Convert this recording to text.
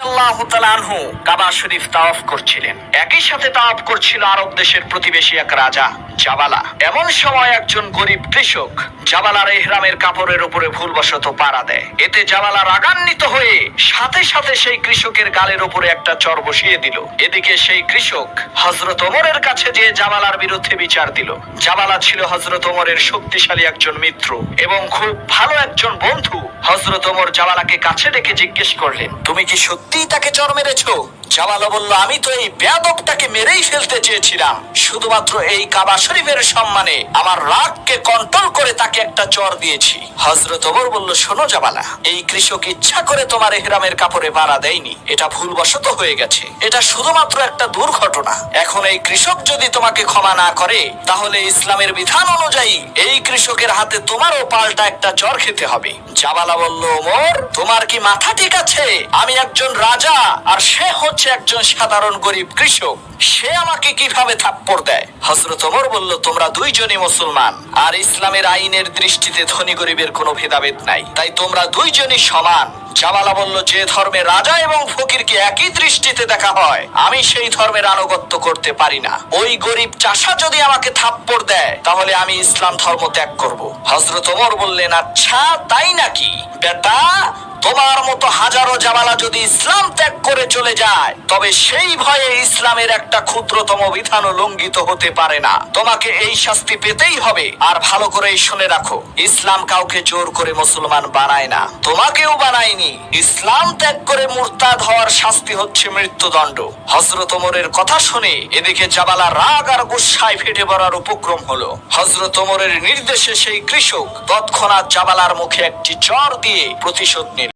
রাদিয়াল্লাহু তাআলা আনহু কাবা শরীফ তাওয়াফ করছিলেন। একই সাথে তাওয়াফ করছিল আরব দেশের প্রতিবেশী এক রাজা জাবালা। এমন সময় একজন গরিব কৃষক জাবালার ইহরামের কাপড়ের উপরে ভুলবশত পাড়া দেয়। এতে জাবালা রাগান্বিত হয়ে সাথে সাথে সেই কৃষকের গালের উপরে একটা চর বসিয়ে দিল। এদিকে সেই কৃষক হযরত ওমরের কাছে যেয়ে জাবালার বিরুদ্ধে বিচার দিল। জাবালা ছিল হযরত ওমরের শক্তিশালী একজন মিত্র এবং খুব ভালো একজন বন্ধু। হযরত ওমর জাবালাকে কাছে ডেকে জিজ্ঞেস করলেন, তুমি কি সত্যিই তাকে চর মেরেছো? জাবালা বলল, আমি তো এই বেয়াদবটাকে মেরেই ফেলতে চেয়েছিলাম। শুধুমাত্র এই কাবা শরীফের সম্মানে আমার রাগকে কন্ট্রোল করে তাকে একটা চর দিয়েছি। হযরত ওমর বলল, শোনো জাবালা, এই কৃষক ইচ্ছা করে তোমার ইহরামের কাপড়ে পাড়া দেয়নি, এটা ভুলবশত হয়ে গেছে। এটা শুধুমাত্র একটা দুর্ঘটনা। এখন এই কৃষক যদি তোমাকে ক্ষমা না করে, তাহলে ইসলামের বিধান অনুযায়ী এই কৃষকের হাতে তোমারও পাল্টা একটা চর খেতে হবে। জাবালা বলল, ওমর, তোমার কি মাথা ঠিক আছে? আমি একজন রাজা আর সে হচ্ছে একজন সাধারণ গরিব কৃষক, সে আমাকে কিভাবে থাপ্পড় দেয়? হযরত ওমর বলল, তোমরা দুইজনই মুসলমান আর ইসলামের আইনের দৃষ্টিতে ধনী গরিবের কোনো ভেদাভেদ নাই, তাই তোমরা দুইজনই সমান। জাবালা বলল, যে ধর্মে রাজা এবং ফকিরকে একই দৃষ্টিতে দেখা হয়, আমি সেই ধর্মের আনুগত্য করতে পারি না। ওই গরিব চাষা যদি আমাকে থাপ্পড় দেয়, তাহলে আমি ইসলাম ধর্ম ত্যাগ করব। হযরত ওমর বললেন, আচ্ছা তাই নাকি বেটা? তোমার মতো হাজারো জাবালা যদি ইসলাম ত্যাগ করে চলে যায়, তবে সেই ভয়ে ইসলামের একটা ক্ষুদ্রতম বিধানও লঙ্ঘিত হতে পারে না। তোমাকে এই শাস্তি পেতেই হবে। আর ভালো করে শুনে রাখো, ইসলাম কাউকে জোর করে মুসলমান বানায় না, তোমাকেও বানায়নি। ইসলাম ত্যাগ করে মুরতাদ হওয়ার শাস্তি হচ্ছে মৃত্যুদণ্ড। হযরত ওমরের কথা শুনে এদিকে জাবালা রাগ আর গুসায় ফেটে পড়ার উপক্রম হলো। হযরত ওমরের নির্দেশে সেই কৃষক তৎক্ষণাৎ জাবালার মুখে একটি চর দিয়ে প্রতিশোধ নিল।